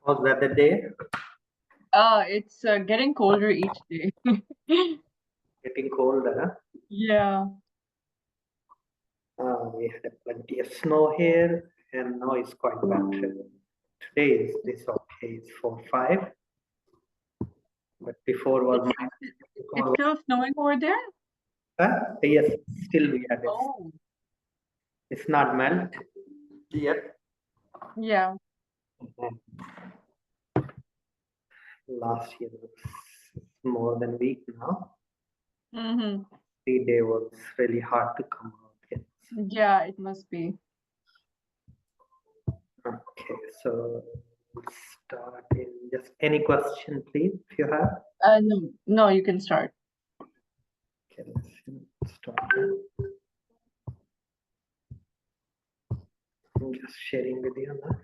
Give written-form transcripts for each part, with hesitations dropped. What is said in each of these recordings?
How's weather there? It's getting colder each day. Getting colder. Yeah. We had plenty of snow here, and now it's quite bad. Today is this okay? It's 4-5, but before was It's still snowing over there? yes, still we had it. Oh. It's not melt yet. Yeah. Last year was more than a week now. Mm-hmm. 3 days was really hard to come out. Yes. Yeah, it must be. Okay, so we'll start in just any question, please, if you have. No, you can start. Okay, let's start. I'm just sharing with you now.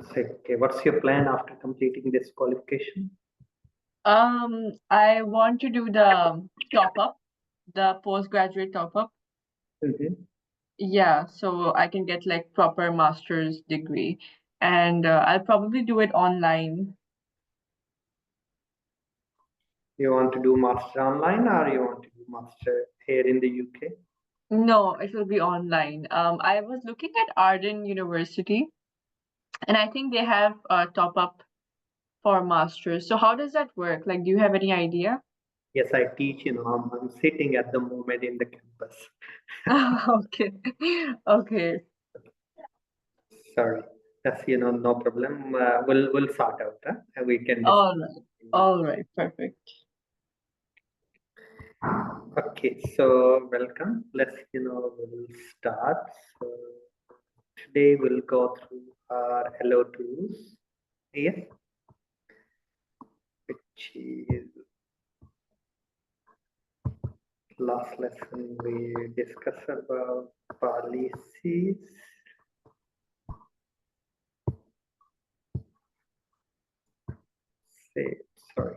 Okay, what's your plan after completing this qualification? I want to do the top-up, the postgraduate top-up. Yeah, so I can get like proper master's degree, and I'll probably do it online. You want to do master online or you want to do master here in the UK? No, it will be online. I was looking at Arden University, and I think they have a top-up for masters. So how does that work? Like, do you have any idea? Yes, I teach, I'm sitting at the moment in the campus. Okay. Okay. Sorry, that's, no problem. We'll sort out, and we can All discuss. right. All right. Perfect. Okay, so welcome. Let's, we'll start. So today we'll go through our LO2s here, which is last lesson we discussed about policies. Sorry.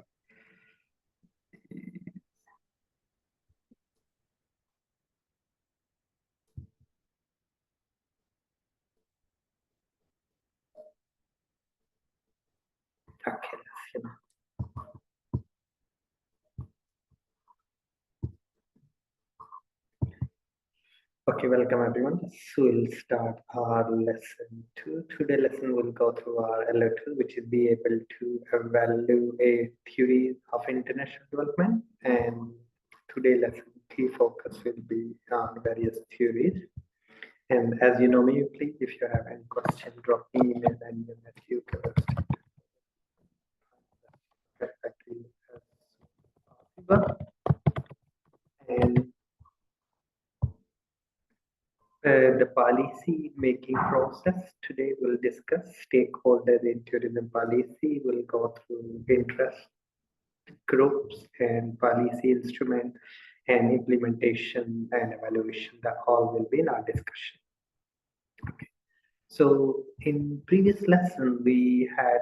Okay, Okay, welcome everyone. So we'll start our lesson 2. Today lesson will go through our LO2, which is be able to evaluate theories of international development. And today lesson key focus will be on various theories. And as you know me, please, if you have any question, drop me email and you can and the policy making process. Today we'll discuss stakeholders in tourism policy. We'll go through interest groups and policy instrument and implementation and evaluation. That all will be in our discussion. Okay. So in previous lesson we had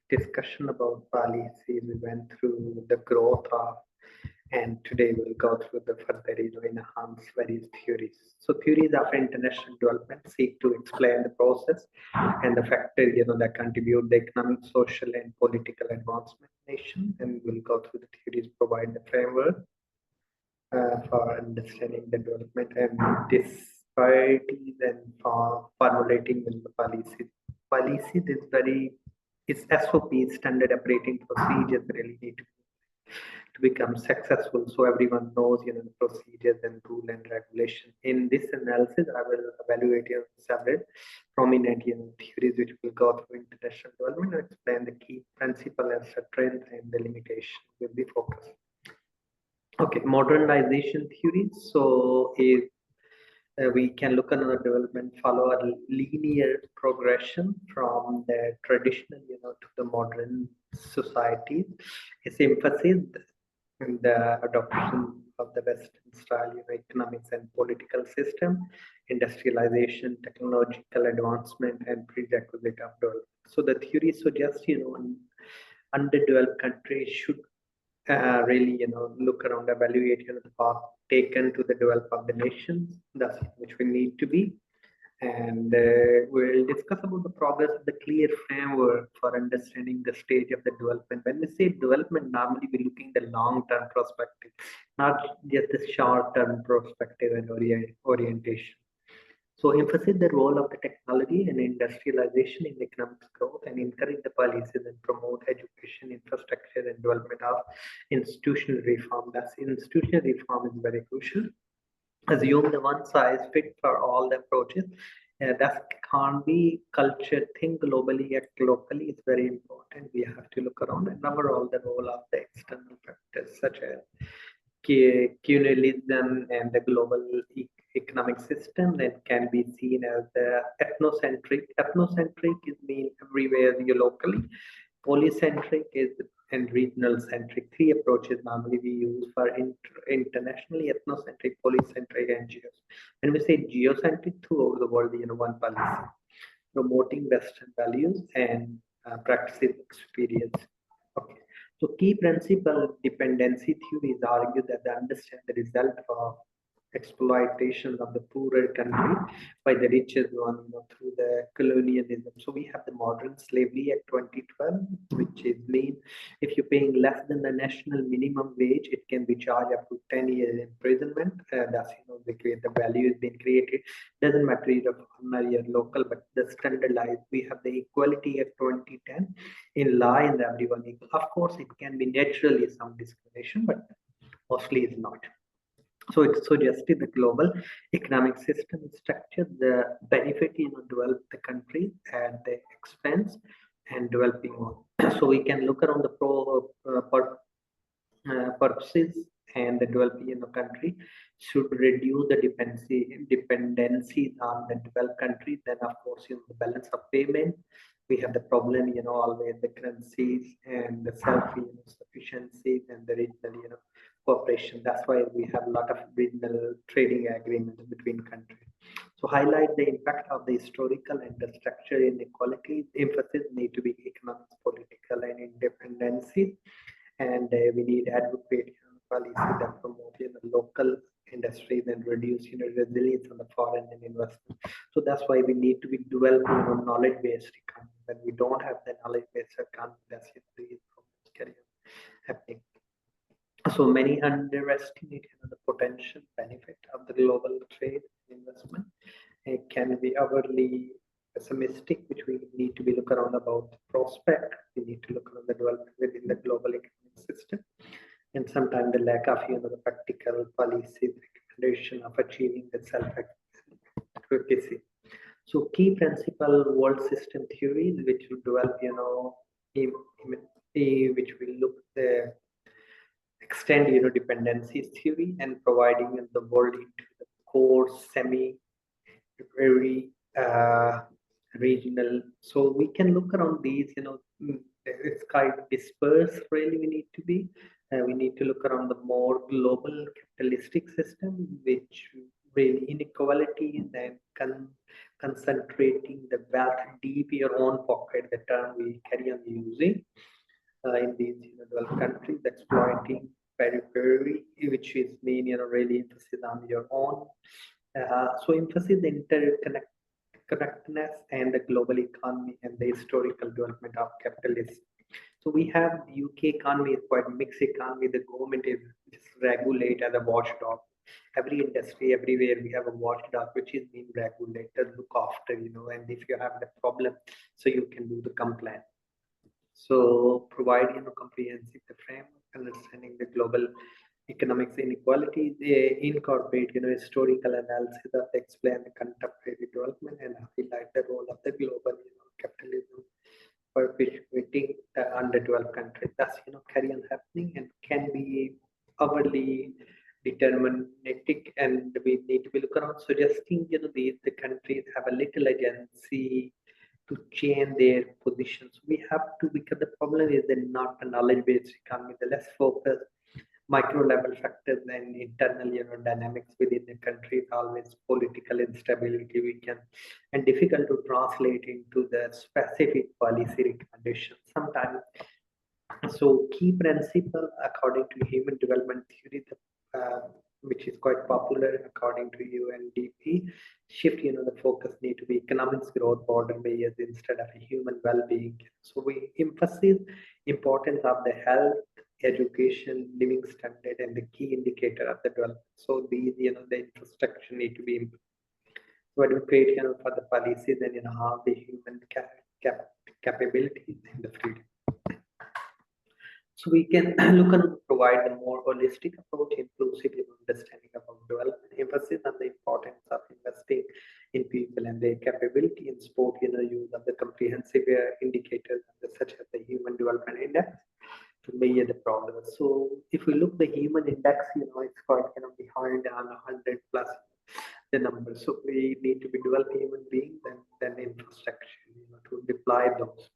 discussion about policy. We went through the growth of, and today we'll go through the further, enhance various theories. So theories of international development seek to explain the process and the factors, that contribute the economic, social, and political advancement of the nation. And we'll go through the theories, provide the framework for understanding the development and disparities and for formulating the policy. Policy is it's SOP, standard operating procedures, really need to become successful, so everyone knows, the procedures and rule and regulation. In this analysis, I will evaluate several prominent, theories which will go through international development and explain the key principle and strength and the limitation will be focused. Okay, modernization theory. So if we can look at the development, follow a linear progression from the traditional, to the modern society. Its emphasis in the adoption of the Western style economics and political system, industrialization, technological advancement, and prerequisite of development. So the theory suggests, underdeveloped countries should really, look around, evaluate, the path taken to the develop of the nations. That's which we need to be. And we'll discuss about the progress of the clear framework for understanding the stage of the development. When we say development, normally we're looking at the long-term perspective, not just the short-term perspective and orientation. So emphasize the role of the technology and industrialization in economic growth and encourage the policies and promote education, infrastructure, and development of institutional reform. That's institutional reform is very crucial. Assume the one size fit for all the approaches. That can't be culture. Think globally, act locally is very important. We have to look around and cover all the role of the external factors such as colonialism and the global economic system that can be seen as the ethnocentric. Ethnocentric is mean everywhere you locally. Polycentric is and regional centric. Three approaches normally we use for internationally: ethnocentric, polycentric, and when we say geocentric, throughout the world, one policy, promoting Western values and practicing experience. Okay. So key principle dependency theories argue that they understand the result of exploitation of the poorer country by the richest one, through the colonialism. So we have the Modern Slavery Act 2012, which is mean if you're paying less than the national minimum wage, it can be charged up to 10 years imprisonment. That's they create the value is being created. Doesn't matter if you're local, but the standardized. We have the Equality Act 2010 in law and everyone equal. Of course, it can be naturally some discrimination, but mostly is not. So it suggested the global economic system structure, the benefit, develop the country at the expense and developing one. So we can look around the purposes and the developing country should reduce the dependencies on the developed country. Then of course, the balance of payment. We have the problem, always the currencies and the self-sufficiency and the regional, cooperation. That's why we have a lot of regional trading agreements between countries. So highlight the impact of the historical and the structural inequalities. Emphasis need to be economic, political, and independency. And we need advocate policies that promote local industries and reduce resilience on the foreign and investment. So that's why we need to be developing knowledge-based economy. When we don't have the knowledge-based economy, that's the problems happening. So many underestimate the potential benefit of the global trade investment. It can be overly pessimistic, which we need to be look around about the prospect. We need to look around the development within the global economic system, and sometimes the lack of the practical policy recommendation of achieving the self-efficacy. So key principle world system theories, which will develop which will look the extend dependencies theory and providing the world into the core very regional. So we can look around these, it's kind of dispersed. Really, we need to be. We need to look around the more global capitalistic system, which really inequality and concentrating the wealth deep in your own pocket. The term we carry on using in these developed countries, exploiting periphery, which is mean really emphasis on your own. So emphasis the interconnectedness and the global economy and the historical development of capitalism. So we have the UK economy is quite mixed economy. The government is just regulate as a watchdog. Every industry, everywhere we have a watchdog, which is being regulated, look after, and if you have the problem, so you can do the complaint. So provide comprehensive the framework, understanding the global economics inequalities, they incorporate historical analysis that explain the contemporary development and highlight the role of the global capitalism perpetuating the underdeveloped countries. That's carry on happening and can be overly deterministic, and we need to be looking around suggesting the countries have a little agency to change their positions. We have to, because the problem is they're not a knowledge-based economy, the less focus micro level factors and internal dynamics within the country is always political instability we can and difficult to translate into the specific policy recommendations sometimes. So key principle according to human development theory, which is quite popular according to UNDP, shift the focus need to be economics growth border barriers instead of human well-being. So we emphasize importance of the health, education, living standard, and the key indicator of the development. So these the infrastructure need to be improved. So advocate for the policies and how the human capabilities and the freedom. So we can look and provide a more holistic approach, inclusive understanding about development, emphasis on the importance of investing in people and their capability in sport, use of the comprehensive indicators such as the Human Development Index to measure the progress. So if we look the human index, it's quite behind on 100 plus the numbers. So we need to be develop human beings and then infrastructure, to deploy those.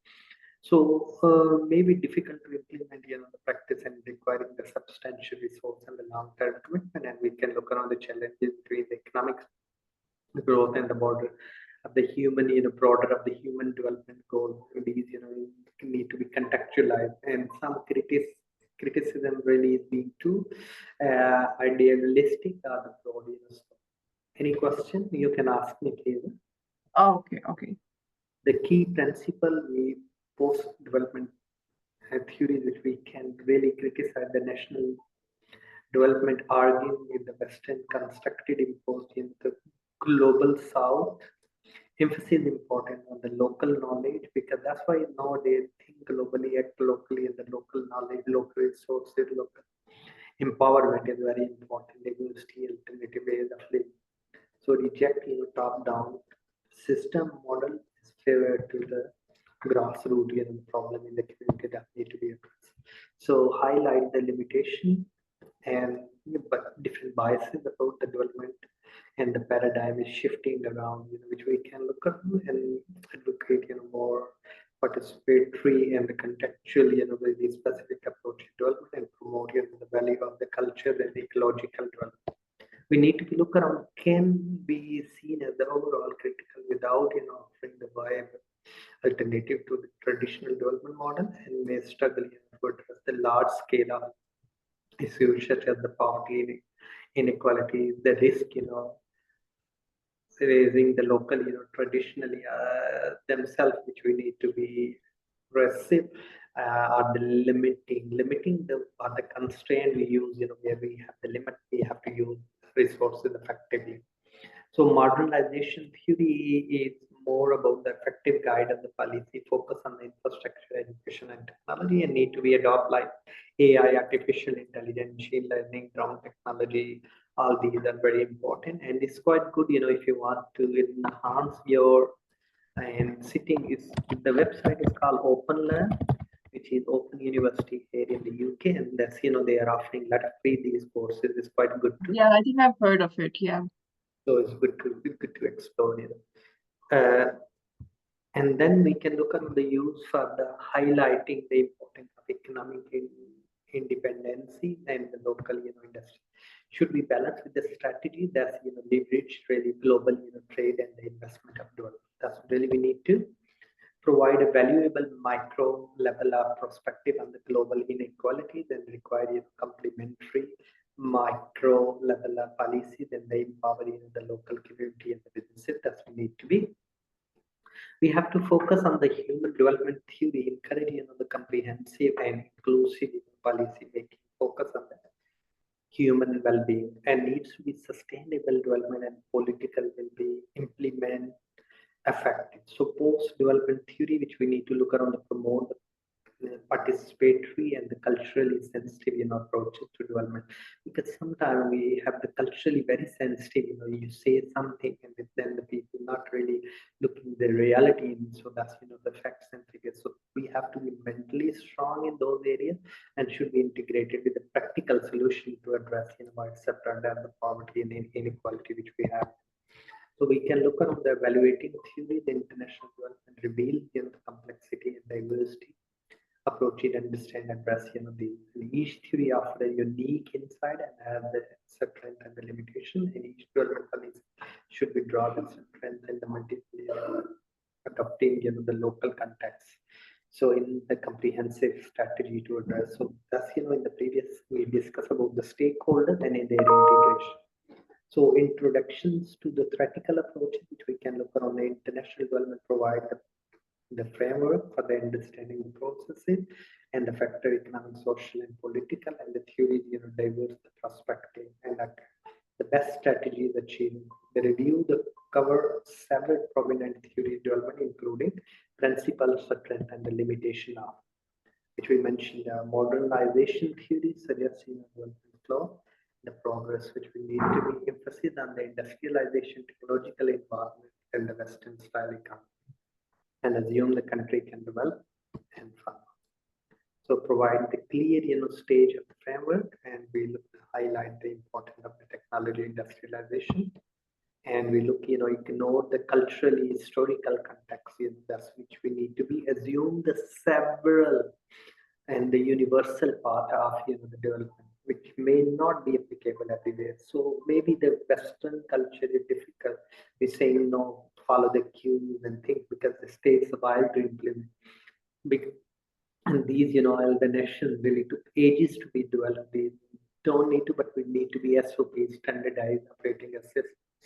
So maybe difficult to implement the practice and requiring the substantial resource and the long-term commitment. And we can look around the challenges between the economic growth and the border of the human, broader of the human development goals. These, need to be contextualized, and some criticism really is being too idealistic or the broad. Any question you can ask me, please. Oh, okay. The key principle we post-development theories which we can really criticize the national development arguing with the Western constructed imposed in the global South. Emphasis important on the local knowledge because that's why nowadays think globally, act locally, and the local knowledge, local resources, local empowerment is very important. Diversity, alternative ways of living. So reject top-down system model is favored to the grassroots problem in the community that need to be addressed. So highlight the limitation and different biases about the development and the paradigm is shifting around, which we can look at and advocate, more participatory and the contextual, very specific approach to development and promote the value of the culture and the ecological development. We need to look around can be seen as the overall critical without offering the viable alternative to the traditional development model and may struggle to address the large scale of issues such as the poverty, inequality, the risk, raising the local, traditionally themselves, which we need to be aggressive, are the limiting the or the constraint we use, where we have the limit, we have to use resources effectively. So modernization theory is more about the effective guide of the policy, focus on the infrastructure, education, and technology, and need to be adopt like AI, artificial intelligence, machine learning, drone technology. All these are very important, and it's quite good, if you want to enhance your and sitting is the website is called OpenLearn, which is Open University here in the UK, and that's they are offering a lot of free these courses. It's quite good to. Yeah, I think I've heard of it. Yeah. So it's good to explore it. And then we can look at the use for the highlighting the importance of economic independency and the local industry should be balanced with the strategy that's leverage really global trade and the investment of development. That's really we need to provide a valuable micro level of perspective on the global inequalities and require complementary micro level of policies and the empowering the local community and the businesses. That's we need to be. We have to focus on the human development theory, encouraging the comprehensive and inclusive policy making, focus on the human well-being, and needs to be sustainable development and political will be implement effective. So post-development theory, which we need to look around to promote the participatory and the culturally sensitive approaches to development, because sometimes we have the culturally very sensitive, you say something and then the people not really looking the reality, so that's the facts and figures. So we have to be mentally strong in those areas and should be integrated with a practical solution to address etc. and the poverty and inequality which we have. So we can look at the evaluating theory, the international development reveals the complexity and diversity approach it and understand and address, each theory offers a unique insight and has the strength and the limitation, and each development policy should be drawn the strength and the multiple, adopting, the local context. So in the comprehensive strategy to address, so that's, in the previous, we discussed about the stakeholders and in their integration. So introductions to the theoretical approach, which we can look on the international development, provide the framework for the understanding the processes and the factor economic, social, and political, and the theory, diverse the perspective, and the best strategy is achieving the review. The cover several prominent theory development, including principles, strength, and the limitation of, which we mentioned, modernization theory suggesting development flow, the progress which we need to be emphasis on the industrialization, technological environment, and the Western style economy, and assume the country can develop and fund. So provide the clear, stage of the framework, and we look to highlight the importance of the technology industrialization, and we look, ignore the culturally historical context, that's which we need to be assume the several and the universal part of, the development, which may not be applicable everywhere. So maybe the Western culture is difficult. We say, follow the cues and things, because the states are while to implement. And these, the nations really took ages to be developed. They don't need to, but we need to be SOP, standardized operating a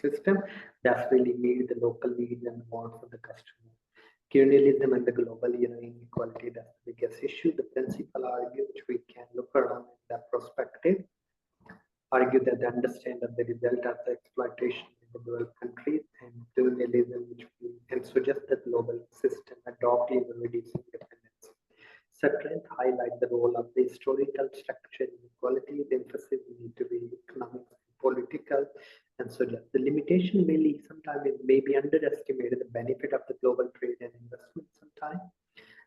system that's really meet the local needs and wants of the customer. Colonialism and the global, inequality, that's the biggest issue. The principal argue, which we can look around in that perspective, argue that the understand of the result of the exploitation in the developed countries and colonialism, which we can suggest the global system adopt in reducing dependence. Strength highlight the role of the historical structure inequality. The emphasis need to be economic, political, and suggest the limitation really sometimes it may be underestimated the benefit of the global trade and investment sometimes,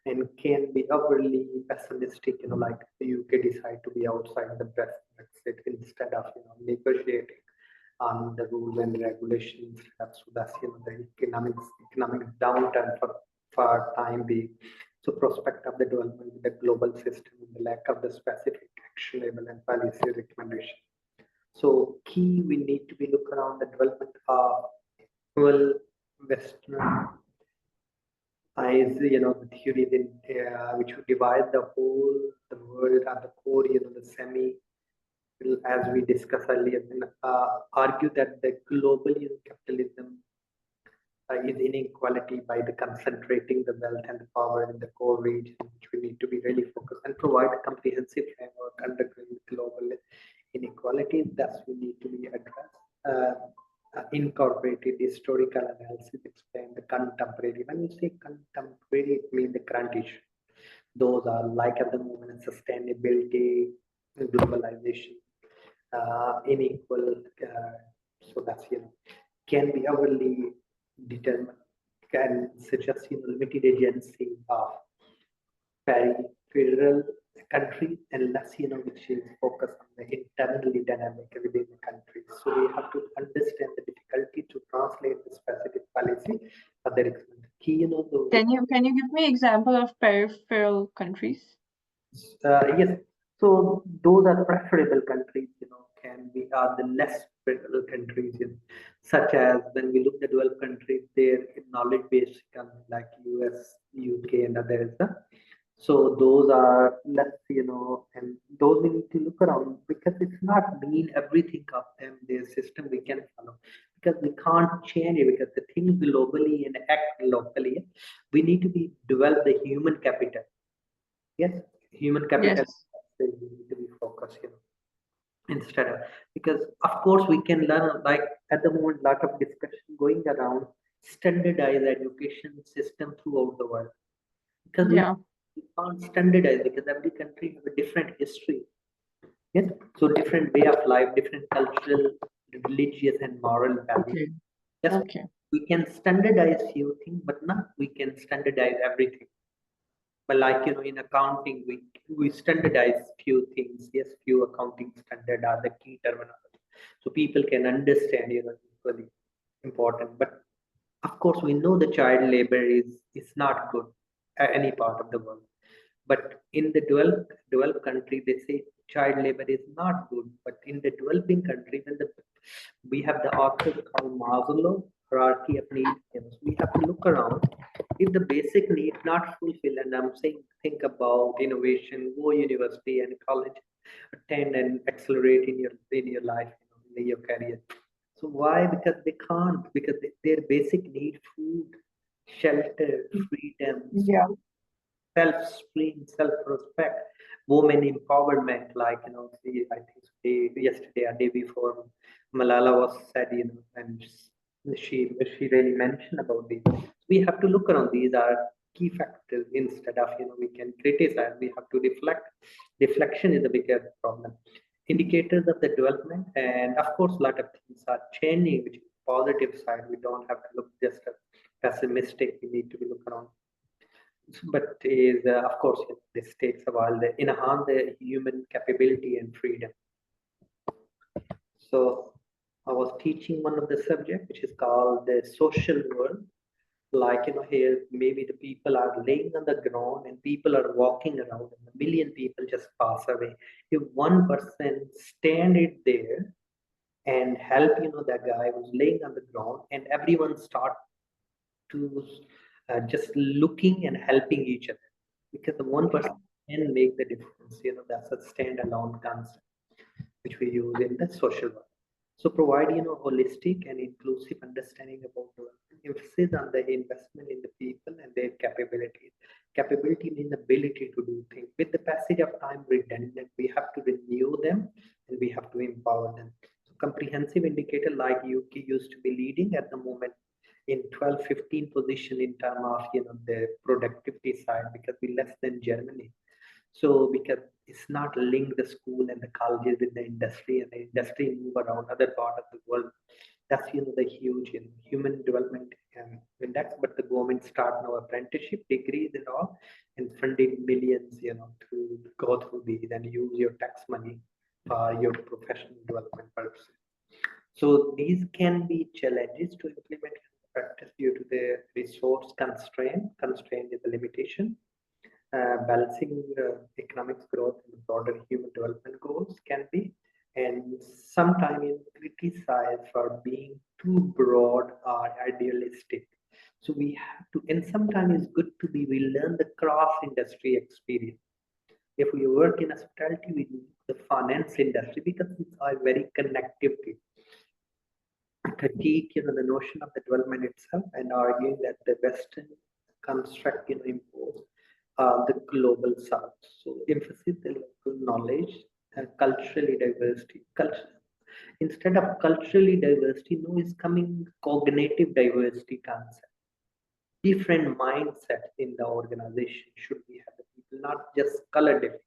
and can be overly pessimistic, like the UK decide to be outside the Brexit instead of negotiating on the rules and regulations. So that's the economic downturn for time being. So prospect of the development of the global system and the lack of the specific actionable and policy recommendation. So key, we need to be look around the development of Western eyes, the theory which would divide the world at the core, the semi, as we discussed earlier, argue that the global capitalism is inequality by the concentrating the wealth and the power in the core region, which we need to be really focused and provide a comprehensive framework undergoing global inequality. Thus, we need to be addressed. Incorporated historical analysis, explain the contemporary. When you say contemporary, it means the current issue. Those are like at the moment sustainability, globalization, unequal. So that's can be overly determined, can suggest limited agency of peripheral country, and less which is focused on the internally dynamic within the country. So we have to understand the difficulty to translate the specific policy for their experiment. Key, Can you give me example of peripheral countries? Yes. So those are preferable countries, can be are the less preferable countries, such as when we look at developed countries, their knowledge-based economy like US, UK, and others. So those are less, and those we need to look around, because it's not mean everything of them, their system we can follow, because we can't change it, because the things globally and act locally, we need to be develop the human capital. Yes, human capital. Yes. We need to be focused, instead of, because of course we can learn, like at the moment, lot of discussion going around standardized education system throughout the world, because we can't standardize, because every country has a different history. Yes, so different way of life, different cultural, religious, and moral values. Yes, we can standardize few things, but not we can standardize everything. But like in accounting, we standardize few things. Yes, few accounting standard are the key terminology, so people can understand. Equally important. But of course, we know the child labor is not good at any part of the world. But in the developed country, they say child labor is not good. But in the developing country, we have the author called Maslow hierarchy of needs. We have to look around. If the basic need not fulfilled, and I'm saying think about innovation, go university and college, attend and accelerate in your life, in your career. So why? Because they can't. Because their basic need, food, shelter, freedom, Yeah. self-stream, self-respect, women empowerment, like, I think yesterday or day before, Malala was said, and she really mentioned about these. We have to look around. These are key factors. Instead of, we can criticize, we have to reflect. Reflection is the bigger problem. Indicators of the development, and of course, a lot of things are changing, which is positive side. We don't have to look just pessimistic. We need to be look around, but is of course, this takes a while. They enhance the human capability and freedom. So I was teaching one of the subject which is called the social world. Like, here maybe the people are laying on the ground and people are walking around and a million people just pass away. If one person stand it there and help, that guy who's laying on the ground, and everyone start to just looking and helping each other, because the one person can make the difference. That's a standalone concept which we use in the social work. So provide, holistic and inclusive understanding about the emphasis on the investment in the people and their capabilities. Capability means ability to do things. With the passage of time, redundant, we have to renew them and we have to empower them. So comprehensive indicator like UK used to be leading at the moment in 12-15 position in terms of, the productivity side, because we less than Germany. So because it's not linked the school and the colleges with the industry, and the industry move around other part of the world. That's, the huge, human development index. But the government start now apprenticeship degrees and all, and funding millions, to go through these and use your tax money for your professional development purposes. So these can be challenges to implement practice due to the resource constraint. Constraint is a limitation. Balancing economic growth and broader human development goals can be, and sometimes criticized for being too broad or idealistic. So we have to, and sometimes it's good to be, we learn the cross industry experience. If we work in hospitality, we do the finance industry, because it's a very connective thing. Critique, the notion of the development itself, and arguing that the Western construct, impose the global South. So emphasis the local knowledge and culturally diversity. Culture, instead of culturally diversity, no, is coming cognitive diversity concept. Different mindset in the organization should be have the people, not just color different.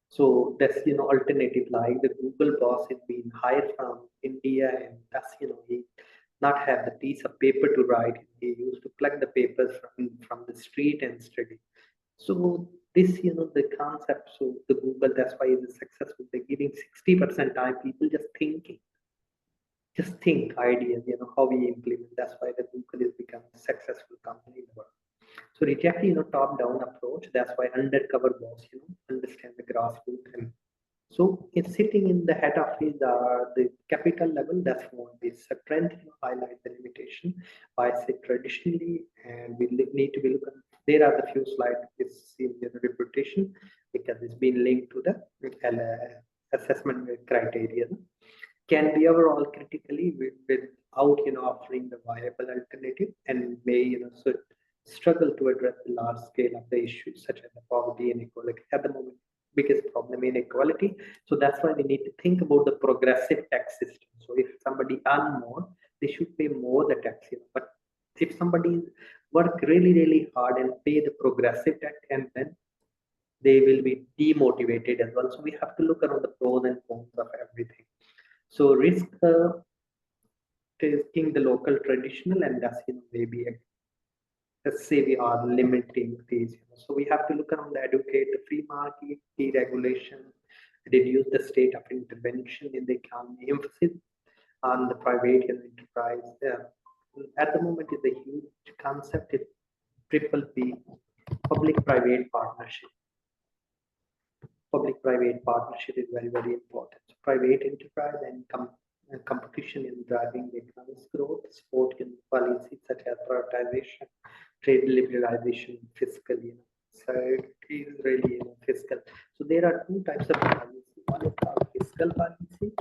So that's, alternative, like the Google boss is being hired from India, and that's, he not have the piece of paper to write. He used to plug the papers from the street and study. So this, the concept, so the Google, that's why it is successful. They're giving 60% time people just think ideas, how we implement. That's why the Google is becoming a successful company in the world. So reject, top-down approach. That's why undercover boss, understand the grassroots. And so it's sitting in the head office, the capital level. That's one. This strength, highlight the limitation. I say traditionally, and we need to be looking. There are the few slides is in the reputation, because it's been linked to the assessment criteria. Can be overall critically without, offering the viable alternative, and may, so struggle to address the large scale of the issues such as the poverty and inequality. At the moment, biggest problem inequality. So that's why we need to think about the progressive tax system. So if somebody earn more, they should pay more the tax. But if somebody work really hard and pay the progressive tax, and then they will be demotivated as well. So we have to look around the pros and cons of everything. So risk taking the local traditional, and that's, maybe let's say we are limiting these. So we have to look around the educate the free market, deregulation, reduce the state of intervention in the economy, emphasis on the private and enterprise. At the moment, is a huge concept. Is triple P, Public-private partnership. Public-private partnership is very, very important. So private enterprise and competition in driving the economic growth, support in policies such as privatization, trade liberalization, fiscal, So it is really fiscal. So there are two types of policy. One is called fiscal policy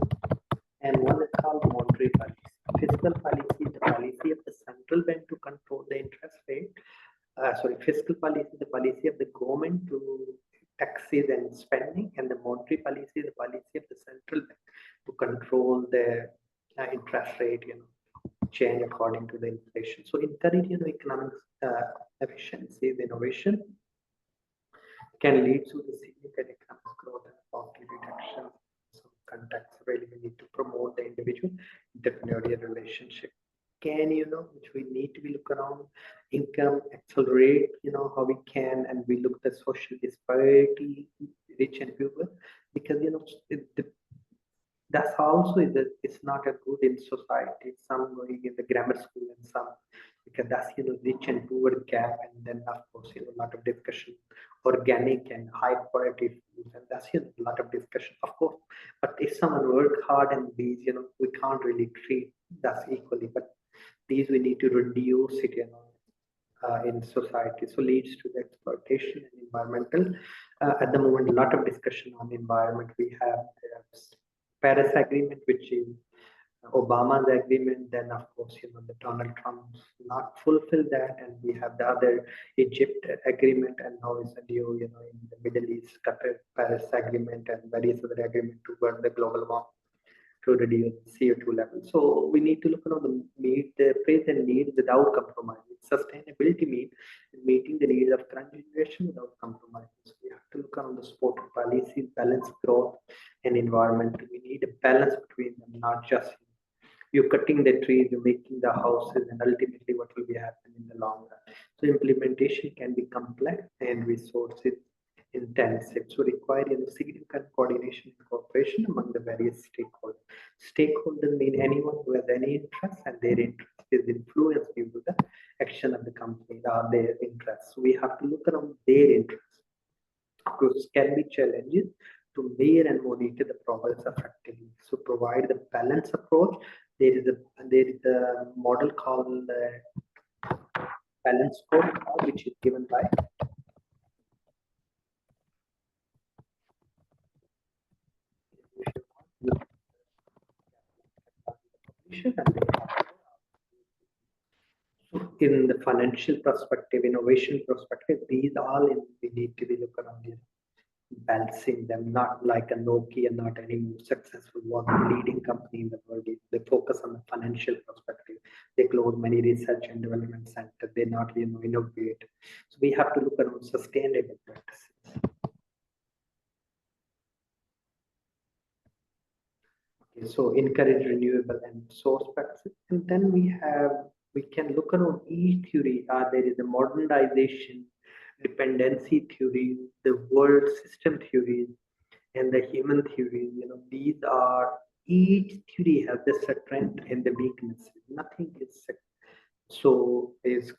and one is called monetary policy. Fiscal policy is the policy of the central bank to control the interest rate. Fiscal policy is the policy of the government to taxes and spending, and the monetary policy is the policy of the central bank to control the interest rate, change according to the inflation. So encourage, economic efficiency, the innovation can lead to the significant economic growth and poverty reduction. So context really we need to promote the individual entrepreneurial relationship. Which we need to be look around income, accelerate, how we can, and we look at social disparity, rich and poor, because that's also it's not a good in society. Some going in the grammar school and some because that's rich and poor gap, and then of course a lot of discussion organic and high quality food, and that's a lot of discussion of course. But if someone work hard and these we can't really treat that's equally, but these we need to reduce it in society, so leads to the exploitation and environmental. At the moment, a lot of discussion on environment. We have Paris Agreement, which is Obama's agreement. Then, of course, the Donald Trump's not fulfilled that, and we have the other Egypt agreement, and now is a new, in the Middle East, Qatar Paris Agreement, and various other agreement to burn the global warming to reduce CO2 levels. So we need to look at the present needs without compromising. Sustainability means meeting the needs of current generation without compromising. So we have to look at the support policies, balance growth and environment. We need a balance between them, not just you're cutting the trees, you're making the houses, and ultimately what will be happening in the long run. So implementation can be complex and resources intensive, so require significant coordination and cooperation among the various stakeholders. Stakeholders mean anyone who has any interest, and their interest is influenced due to the action of the company or their interests. So we have to look around their interests. Those can be challenges to measure and monitor the progress effectively. So provide the balanced approach. There is a model called balance scorecard, which is given by in the financial perspective, innovation perspective, these all we need to be looking around balancing them, not like a Nokia, not any more successful one leading company in the world. They focus on the financial perspective. They close many research and development centers. They not innovate. So we have to look around sustainable practices. So encourage renewable and source practices, and then we can look around each theory. There is a modernization, dependency theory, the world system theories, and the human theories. These are each theory has the strength and the weaknesses. Nothing is is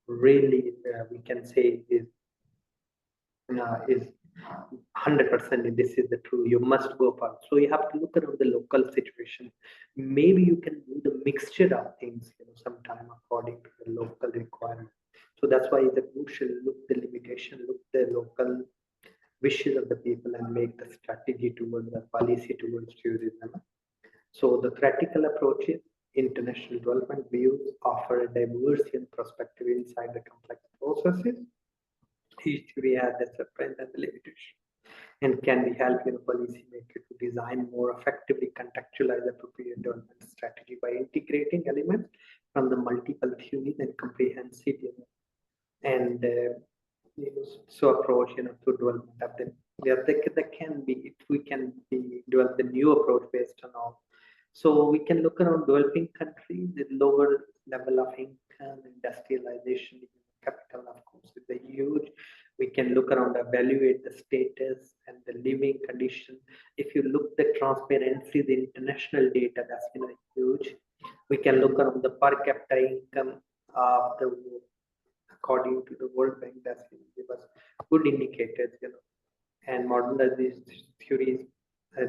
really we can say is 100% this is the true. You must go for it. So you have to look around the local situation. Maybe you can do the mixture of things sometime according to the local requirement. So that's why it's crucial. Look the limitation, look the local wishes of the people, and make the strategy towards the policy towards tourism. So the practical approaches, international development views offer a diversity and perspective inside the complex processes. Each theory has its strength and the limitation, and can be help policymakers to design more effectively, contextualize appropriate development strategy by integrating elements from the multiple theories and comprehensive and so approach to development of them. That can be if we can develop the new approach based on all. So we can look around developing countries with lower level of income, industrialization, capital, of course, is a huge. We can look around, evaluate the status and the living condition. If you look the transparency, the international data, that's huge. We can look around the per capita income of the according to the World Bank, that's give us good indicators, and modernization theories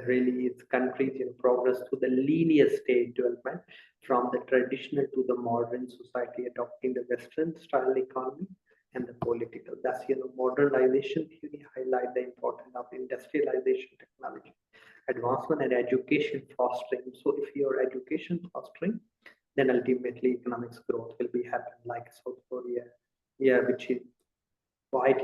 really is countries progress to the linear state development from the traditional to the modern society adopting the Western style economy and the political. That's modernization theory highlight the importance of industrialization technology, advancement and education fostering. So if your education fostering, then ultimately economics growth will be happen like South Korea, which is quite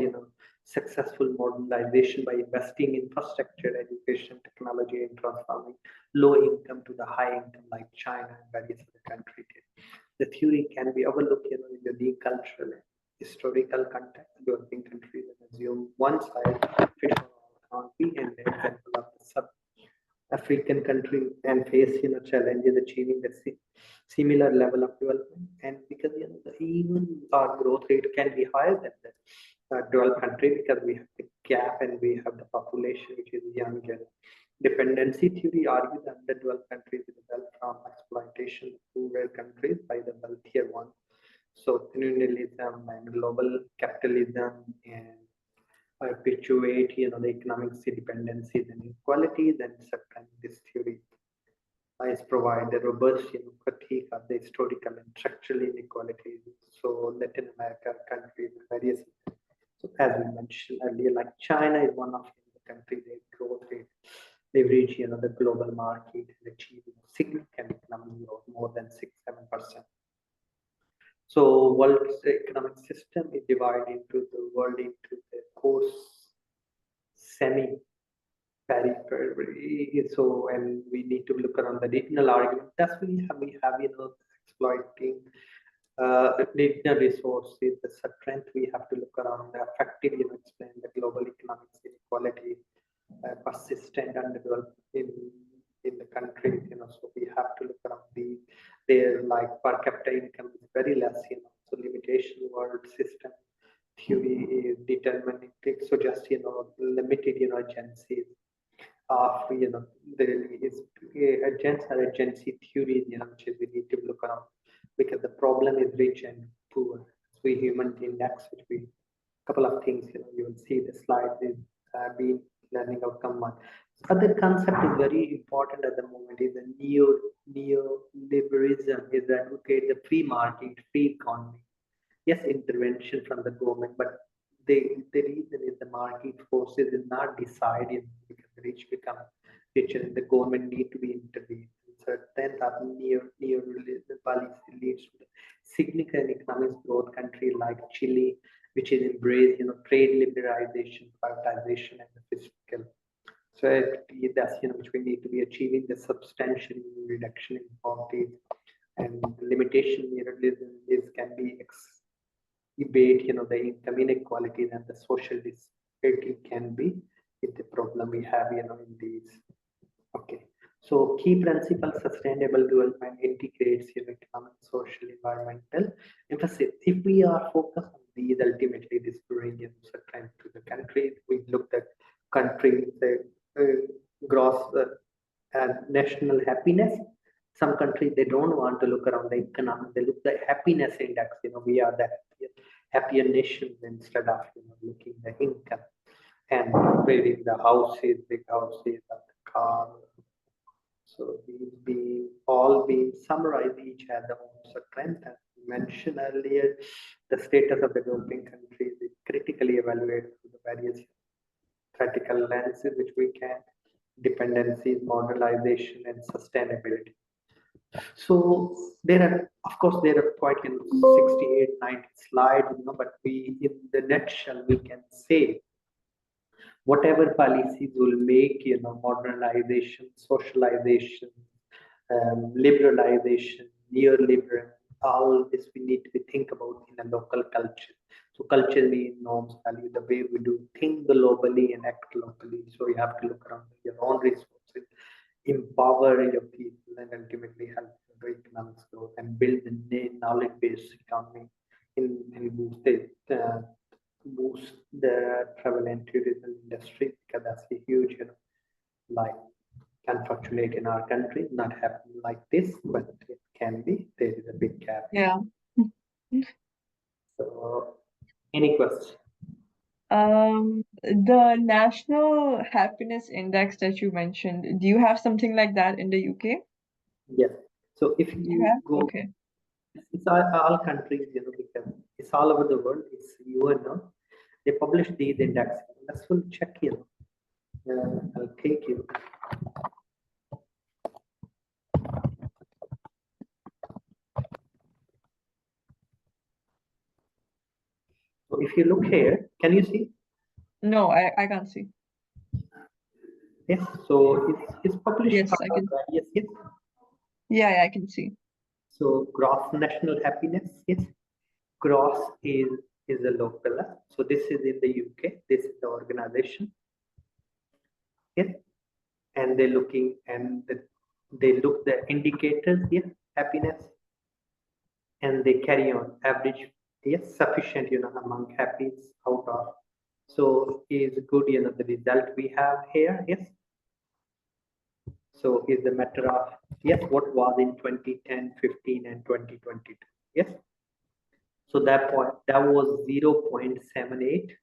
successful modernization by investing in infrastructure, education, technology, and transforming low income to the high income like China and various other countries. The theory can be overlooked in the cultural and historical context. Developing countries and assume one size fits all economy, and the example of the sub-African country and face challenges achieving the similar level of development. And because even our growth rate can be higher than the developed country, because we have the gap and we have the population which is young. Dependency theory argues that the developed countries develop from exploitation of poorer countries by the wealthier ones. So colonialism and global capitalism and perpetuate the economic dependencies and inequalities, and sometimes this theory is provide a robust critique of the historical and structural inequalities. So Latin America countries, various, so as we mentioned earlier, like China is one of the countries that growth rate leverage the global market and achieve significant economic growth more than 6-7%. So world's economic system is divided into the world into the course semi periphery. So, and we need to look around the regional argument. That's we have exploiting regional resources, the strength. We have to look around the effective explain the global economic inequality, persistent underdevelopment in the countries. So we have to look around their like per capita income is very less. So limitation world system theory is determining. So just limited agencies of there is agents or agency theories which is we need to look around, because the problem is rich and poor. So we human index, which we couple of things you will see the slide is being learning outcome one. Other concept is very important at the moment is the neoliberalism is advocate the free market, free economy. Yes, intervention from the government, but the reason is the market forces is not decided because the rich become richer and the government need to be intervened. So then that neoliberal policy leads to significant economic growth country like Chile, which is embrace trade liberalization, privatization, and the fiscal. So that's which we need to be achieving the substantial reduction in poverty and limitation. This can be debate the income inequalities and the social disparity can be the problem we have in these. Okay, so key principle sustainable development integrates economic, social, environmental emphasis. If we are focused on these, ultimately this brings certain to the country. We looked at countries gross national happiness. Some countries they don't want to look around the economic, they look the happiness index. We are the happier nations instead of looking the income and creating the houses, big houses, and the car. So these all being summarized, each has their own strength. As mentioned earlier, the status of the developing countries is critically evaluated through the various critical lenses which we can: dependencies, modernization, and sustainability. So there are, of course, there are quite 68, 90 slides, but we, in the nutshell, we can say whatever policies will make, modernization, socialization, liberalization, neoliberal, all this we need to think about in a local culture. So culture means norms, value, the way we do think globally and act locally. So you have to look around your own resources, empower your people, and ultimately help the economic growth and build the knowledge-based economy and boost the travel and tourism industry, because that's a huge, like, unfortunate in our country, not happen like this, but it can be. There is a big gap. Yeah. So Any question? The National Happiness Index that you mentioned, do you have something like that in the UK? Yes. So if You you have? go, Okay. it's all countries, because it's all over the world. It's UNO. They publish these indexes. We'll check here. I'll take you. So if you look here, can you see? No, I can't see. Yes. So it's published Yes, I can. various. Yes. Yeah, I can see. So gross national happiness. Yes. Gross is a local. So this is in the UK. This is the organization. Yes. And they're looking they look the indicators here, happiness, and they carry on average, yes, sufficient, among happies out of. So is good, the result we have here, yes. So is the matter of, yes, what was in 2010, 15, and 2022, yes. So that was 0.78,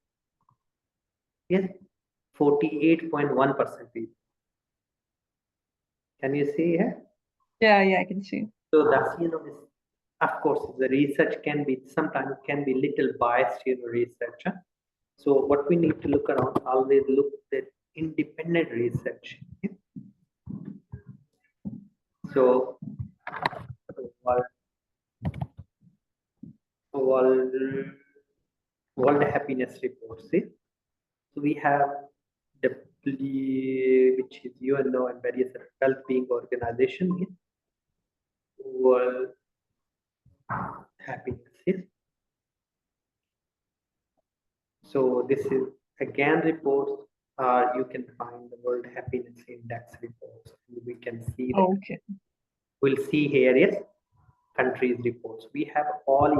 yes, 48.1% people. Can you see here? Yeah, I can see. So that's, of course, the research sometimes can be little biased, research. So what we need to look around, always look at independent research. So world happiness reports. See? So we have which is UNO and various well-being organization. World happiness. So this is again reports. You can find the World Happiness Index reports. We can see that. Okay. We'll see here, yes, countries reports. We have all,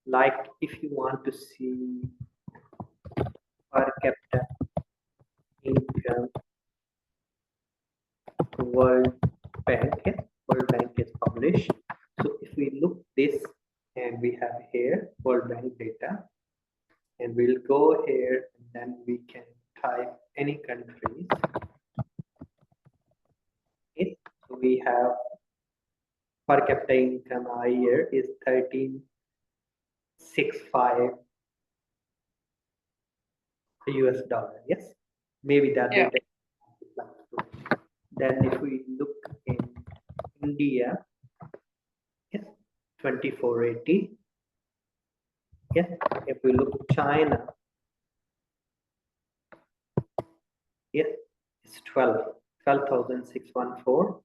like if you want to see per capita income, World Bank is published. So if we look this, and we have here World Bank data, and we'll go here, and then we can type any countries. Okay. So we have per capita income a year is 13.65 US dollar. Yes, maybe that Yeah. data. Then if we look in India, yes, 2480. Yes, if we look China, yes, it's 12,614.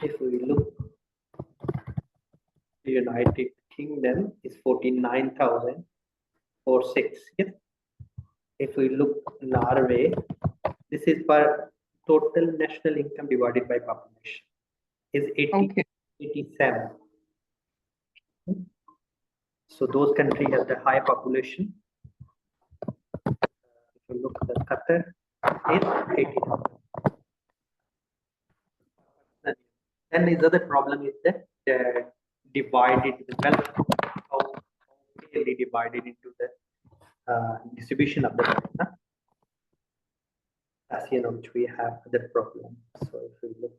If we look the United Kingdom, is 49,046. Yes. If we look Norway, this is per total national income divided by population, is 87. So those countries have the high population. If you look at Qatar, is 80,000. Then the other problem is that divided the wealth, how clearly divided into the distribution of the wealth. As which we have other problem. So if we look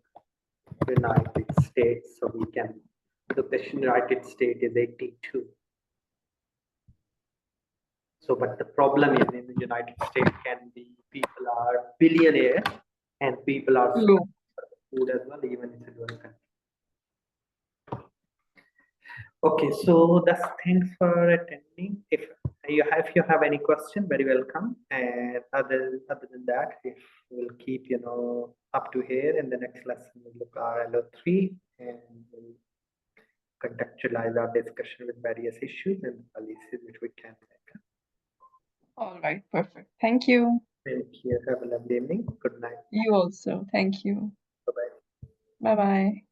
United States, so we can look the United States is 82. So, but the problem is in the United States can be people are billionaires and people are food as well, even in a country. Okay, so that's thanks for attending. If you have any question, very welcome. And other than that, if we'll keep up to here in the next lesson, we'll look at LO3 and we'll contextualize our discussion with various issues and policies which we can make. All right, perfect. Thank you. Thank you. Have a lovely evening. Good night. You also. Thank you. Bye-bye. Bye-bye.